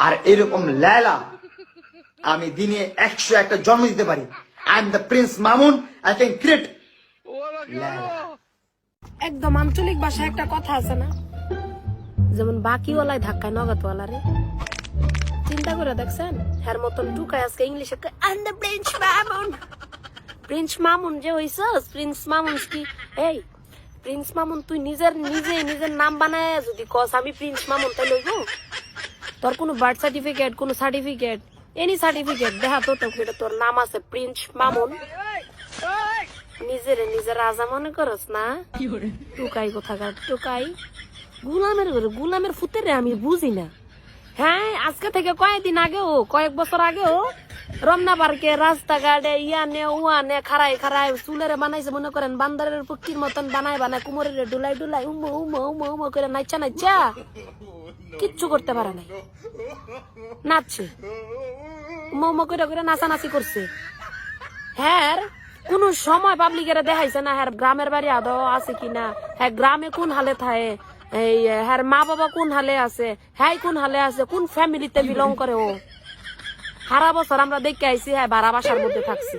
আর এরকম লায়লা আমি দিনে 101টা জন্ম দিতে পারি। I am the Prince Mamun, I can create Laila. একদম আঞ্চলিক ভাষায় একটা কথা আছে না, যেমন বাকিওয়ালায় ধাক্কায় নগদওয়ালা রে। চিন্তা করে দেখছেন এর মতন টুকায় আজকে ইংলিশে প্রিন্স মামুন। প্রিন্স মামুন যে হইছস, প্রিন্স মামুন কি? এই প্রিন্স মামুন তুই নিজের নাম বানায় যদি কস আমি প্রিন্স মামুন, তাই লইব? তোর কোনো বার্থ সার্টিফিকেট, কোনো সার্টিফিকেট, এনি সার্টিফিকেট দেখা তো তোর নাম আছে প্রিন্স মামুন। নিজের রাজা মনে করস না? টুকাই কোথাকার টুকাই, গুলামের ফুতেরে আমি বুঝি না। হ্যাঁ, আজকে থেকে কয়েক বছর আগেও রমনা পার্কে রাস্তাঘাটে ইয়ানে উয়ানে খাড়াই চুলের বানাইছে মনে করেন বান্দারের পক্ষীর মতন বানায় কুমোরের ডুলাই উমো করে নাচা কিচ্ছু করতে পারে নাই, নাচছে উমো করে নাচানাচি করছে। হ্যাঁ, কোন সময় পাবলিকের দেখাইছে না হ্যাঁ গ্রামের বাড়ি আদৌ আছে কিনা, হ্যাঁ গ্রামে কোন হালে থাকে, এই হ্যাঁ মা বাবা কোন হালে আছে, হ্যাঁ কোন হালে আছে, কোন ফ্যামিলিতে বিলং করে। ও সারা বছর আমরা দেখে আইছি হ্যাঁ ভাড়া বাসার মধ্যে থাকছি,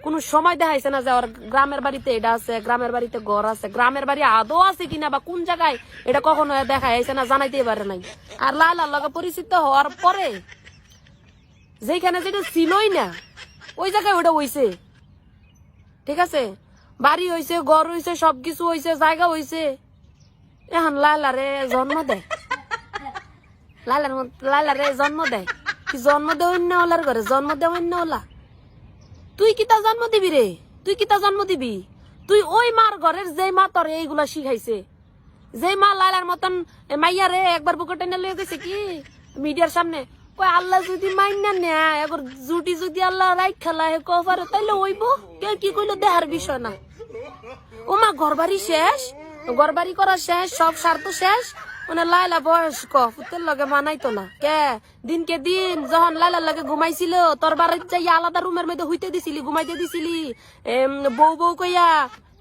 কোন সময় দেখাইছে না যে ওর গ্রামের বাড়িতে এটা আছে, গ্রামের বাড়িতে ঘর আছে, গ্রামের বাড়ি আদৌ আছে কিনা বা কোন জায়গায় এটা কখনো দেখা আইছে না, জানাইতেই পারে নাই। আর লায়লার লগে পরিচিত হওয়ার পরে যেখানে যেটা ছিলই না ওই জায়গায় ওটা হইছে। ঠিক আছে, বাড়ি হইছে, ঘর হইছে, সবকিছু হইছে, জায়গা হইছে। এখন লায়লারে জন্ম দেয়, লায়লারে জন্ম দেয় কি? জন্ম দেয় অন্য ওলার ঘরে, জন্ম দেয় অন্য ওলা। তুই কিতা জন্ম দিবি রে? তুই কিতা জন্ম দিবি? তুই ওই মার ঘরের যে মা তোর এইগুলা শিখাইছে, যে মা লায়লার মতন মাইয়া রে একবার বুকে টেনে লয়ে গেছে কি মিডিয়ার সামনে, কই আল্লাহ যদি মাইনা নেয় এবার জুটি যদি আল্লাহ রাইট খেলা হে কফারে তাইলে হইব। কে কি কইলো দেহার বিষয় না। ও মা ঘরবাড়ি শেষ, ঘরবাড়ি করা শেষ, সব স্বার্থ শেষ, মানে লায়লা বয়স্ক ফুতের লগে মানাইতো না। কে দিনকে দিন যখন লায়লার লগে ঘুমাইছিল তোর বাড়িতে যাই আলাদা রুমের মধ্যে হইতে দিছিলি, ঘুমাইতে দিছিলি, বউ কইয়া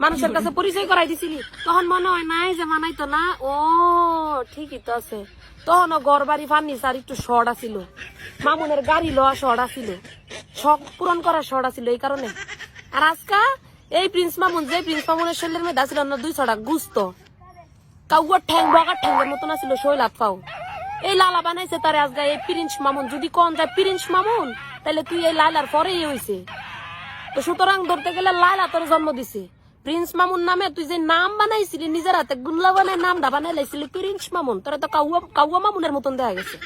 মানুষের কাছে পরিচয় করাই দিছিলি, তখন মনে হয় নাই যে মানাইতো না? ও ঠিকই তো আছে, তখন ঘর বাড়ি ফার্নিচার একটু শর্ট আছিল, মামুনের গাড়ি লওয়া শর্ট আছিল, শখ পূরণ করা শর্ট আছিল এই কারণে। আর আজকা এই প্রিন্স মামুন, যে প্রিন্স মামুনের শরীরের মধ্যে আছিল না 200টা গুস্ত, কাউয়ার ঠ্যাং বগার ঠ্যাংয়ের মতন আছিল শৈলাত পাও, এই লালা বানাইছে তারে আজকা এই প্রিন্স মামুন। যদি কোন যায় প্রিন্স মামুন তাহলে তুই এই লালার পরেই হইছে। তো সুতরাং ধরতে গেলে লায়লা তোর জন্ম দিছে। প্রিন্স মামুন নামে তুই যে নাম বানাইছিলি নিজের হাতে গুল্লা বানাই নামটা বানাই লাইছিলি প্রিন্স মামুন, তোরা তো কাউয়া মামুনের মতন দেখা গেছে,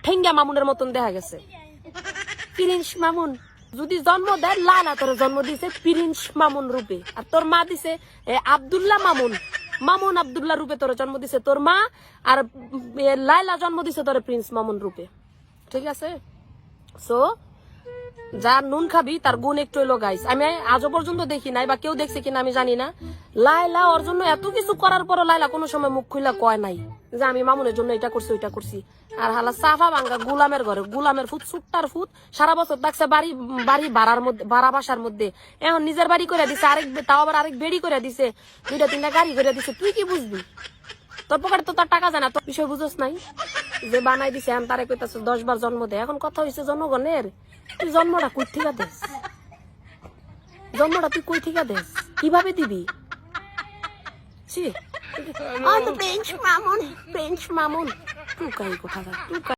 ঠেঙ্গা মামুনের মতন দেখা গেছে। প্রিন্স মামুন যদি জন্ম দেয়, লায়লা তোর জন্ম দিছে প্রিন্স মামুন রূপে, আর তোর মা দিছে আব্দুল্লাহ মামুন, মামুন আব্দুল্লাহ রূপে তোর জন্ম দিছে তোর মা, আর লায়লা জন্ম দিছে তোর প্রিন্স মামুন রূপে। ঠিক আছে, সো যার নুন খাবি তার গুণ একটু এলো গাইস। আমি আজও পর্যন্ত দেখি নাই বা কেউ দেখছে কিনা আমি জানি না, লায়লা ওর জন্য এত কিছু করার পর লায়লা কোনো সময় মুখ খুইলা কয় নাই যে আমি মামুনের জন্য এটা করছি ওইটা করছি। আর হালা সাফা ভাঙ্গা গুলামের ঘরে, গুলামের ফুট সুট্টার ফুট সারা বছর থাকছে বাড়ি ভাড়ার মধ্যে, ভাড়া বাসার মধ্যে। এখন নিজের বাড়ি করে দিছে, তাও আবার আরেক বেড়ি করে দিছে, 2-3টা গাড়ি করে দিছে। তুই কি বুঝবি? তোর পকেটে তো তার টাকা জানা, তোর বিষয় বুঝোস নাই যে বানাই দিছে। এখন তারে কইতাছে 10 বার জন্ম দেয়। এখন কথা হইছে জনগণের, তুই জন্মটা কই ঠিকা দেস? জন্মটা তুই কই ঠিকা দেস? কিভাবে দিবি? প্রিন্স মামুন টুকাই কোথাকার টুকাই।